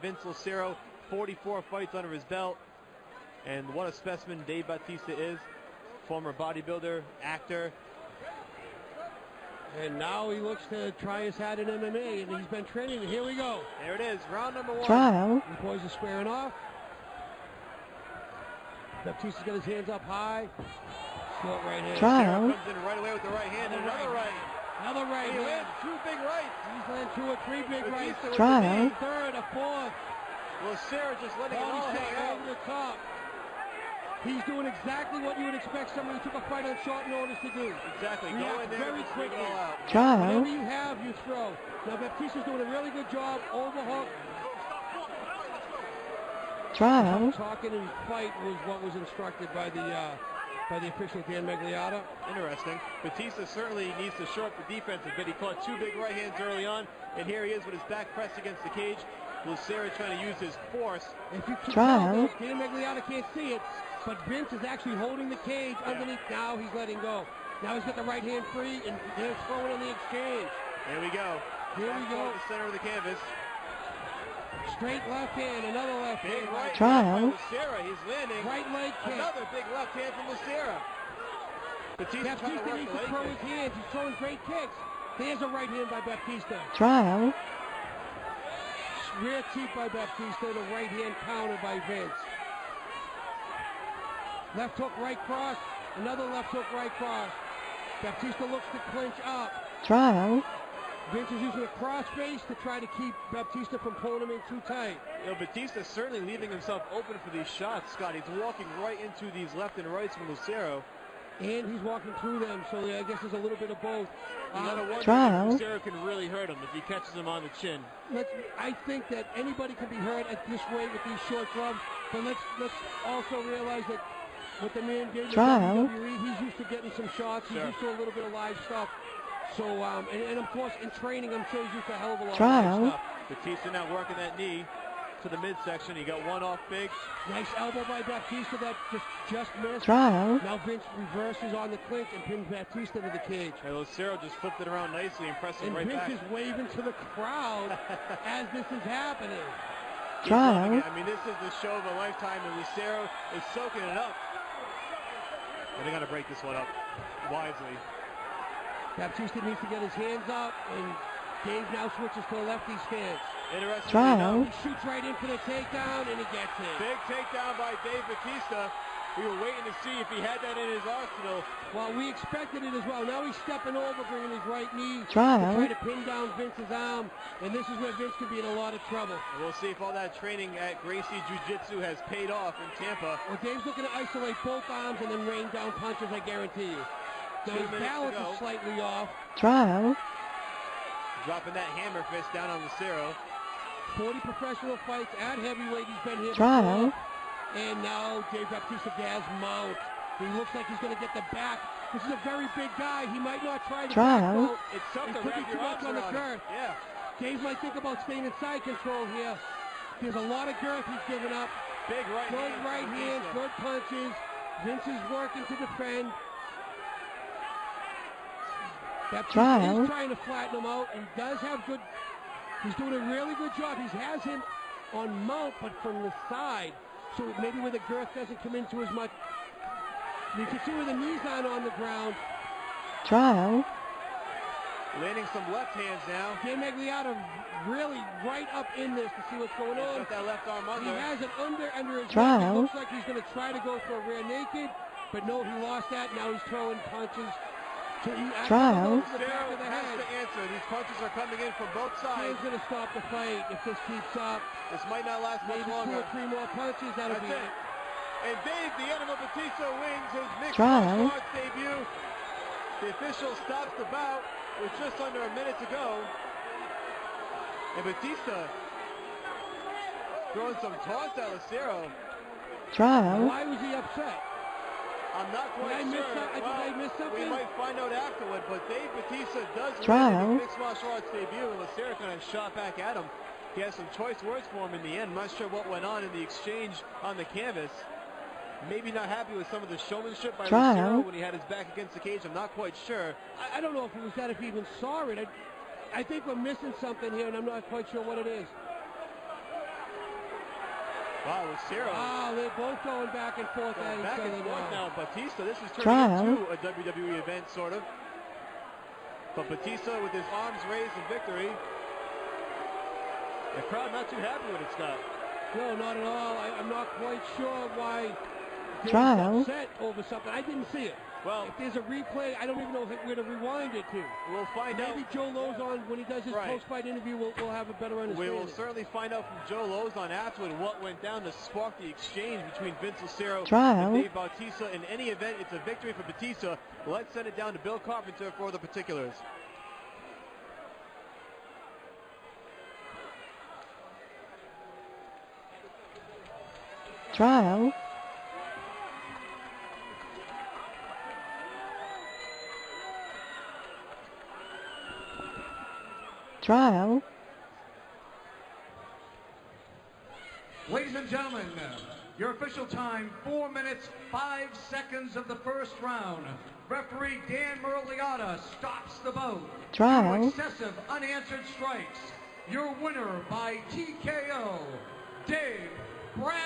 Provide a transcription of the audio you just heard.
Vince Lucero, 44 fights under his belt. And what a specimen Dave Batista is. Former bodybuilder, actor. And now he looks to try his hat in MMA, and he's been training. And here we go. There it is, round number 1. Trial. The boys are squaring off. Baptista's got his hands up high. Short right hand. Trial. Comes in right away with the right hand, and another right. Another right He hand. lands 2 big rights. He's landed 2 or 3 big rights. Batista with Trial. the knee. A third, a fourth. Lucero just letting it all Body hang shot out. over the top. He's doing exactly what you would expect somebody who took a fight on short notice to do. Exactly. Go React in there very and just leave it quickly. all out. Trial. Whatever you have, you throw. Now Baptista's doing a really good job. Overhook. Trial. Talking and fight was what was instructed by the official Dan Magliata. Interesting. Batista certainly needs to shore up the defense a bit. He caught 2 big right hands early on, and here he is with his back pressed against the cage. Lucero trying to use his force. If you can Trial. tell, Dan Magliata can't see it, but Vince is actually holding the cage underneath. Now he's letting go. Now he's got the right hand free, and they're throwing on the exchange. Here we go. Here we go. The center of the canvas. Straight left hand, another left Big hand. right Trial. hand by Lucero. He's landing. Right leg kick. Another big left hand from Lucero. Batista trying to Baptista work needs the to leg throw kick. his hands. He's throwing great kicks. There's a right hand by Baptista. Trial. Rear teep by Baptista. The right hand counter by Vince. Left hook, right cross. Another left hook, right cross. Baptista looks to clinch up. Trial. Vince is using a cross face to try to keep Baptista from pulling him in too tight. You know, Batista's certainly leaving himself open for these shots, Scott. He's walking right into these left and rights from Lucero. And he's walking through them, so I guess there's a little bit of both. You gotta wonder Trial. if Lucero can really hurt him if he catches him on the chin. I think that anybody can be hurt at this weight with these short gloves, but let's also realize that what the man did in Trial. WWE, he's used to getting some shots. He's Sure. used to a little bit of live stuff. So, and of course, in training, I'm sure he's used to a hell of a lot Trial. of live stuff. Batista now working that knee to the midsection. He got one off big. Nice elbow by Baptista that just missed. Trial. Now Vince reverses on the clinch and pins Baptista to the cage. And Lucero just flipped it around nicely and pressing And right Vince back. is waving to the crowd as this is happening. Trial. I mean, this is the show of a lifetime, and Lucero is soaking it up. And they got to break this one up wisely. Baptista needs to get his hands up, and Dave now switches to the lefty stance. Interesting. Trial. He shoots right in for the takedown, and he gets it. Big takedown by Dave Batista. We were waiting to see if he had that in his arsenal. Well, we expected it as well. Now he's stepping over, bringing his right knee Trial. to try to pin down Vince's arm, and this is where Vince could be in a lot of trouble. And we'll see if all that training at Gracie Jiu-Jitsu has paid off in Tampa. Well, Dave's looking to isolate both arms and then rain down punches, I guarantee you. Now 2 his minutes to balance go. is slightly off. Trial. Dropping that hammer fist down on Lucero. 40 professional fights at heavyweight. He's been here Trial. before. And now Dave Batista has mount. He looks like he's going to get the back. This is a very big guy. He might not try to Trial. back mount. It's tough It to could be wrap too your much arms on the around girth. it. Yeah. Dave might think about staying in side control here. There's a lot of girth he's giving up. Big right Good hand. right from hand, Batista. good punches. Vince is working to defend. Baptista Trial. is trying to flatten him out and does have good. He's doing a really good job. He has him on mount, but from the side. So maybe where the girth doesn't come into as much. You can see where the knees aren't on the ground. Trial. Landing some left hands now. Dan Magliata really right up in this to see what's going He's on. got that left arm He under. has it under his Trial. left. It looks like he's going to try to go for a rear naked, but no, he lost that. Now he's throwing punches. So he Trial. goes to the back Lucero of the has head. to answer. These punches are coming in from both sides. He's going to stop the fight if this keeps up. This might not last much Maybe 2 longer. or 3 more punches. That'll That's be it. And Dave, the Animal Batista, wins his mixed Trial. martial arts debut. The official stops the bout with just under a minute to go. And Batista throwing some taunts at Lucero. Trial. Why was he upset? I'm not quite Did I miss sure. some- did I miss something? We might find out afterward, but Dave Batista does Trial. win his mixed martial arts debut, and Lucero kind of shot back at him. He has some choice words for him in the end. I'm not sure what went on in the exchange on the canvas. Maybe not happy with some of the showmanship by Trial. Lucero when he had his back against the cage. I'm not quite sure. I don't know if it was that, if he even saw it. I think we're missing something here, and I'm not quite sure what it is. Wow, Lucero. Wow, they're both going back and forth at each Back other and forth now. Batista, this is turning Trial. into a WWE event, sort of. But Batista with his arms raised in victory. The crowd not too happy with it, Scott. No, not at all. I'm not quite sure why they're Trial. upset over something. I didn't see it. Well, If there's a replay, I don't even know where to rewind it to. we'll find out. Maybe Joe Lozon, when he does his Right. post-fight interview, we'll have a better We understanding. will certainly find out from Joe Lozon afterward what went down to spark the exchange between Vince Lucero Trial. and Dave Bautista. In any event, it's a victory for Batista. Let's send it down to Bill Carpenter for the particulars. Trial. Trial. Ladies and gentlemen, your official time, 4 minutes, 5 seconds of the first round. Referee Dan Merliotta stops the bout. Trial. Due to excessive unanswered strikes. Your winner by TKO, Dave Brad.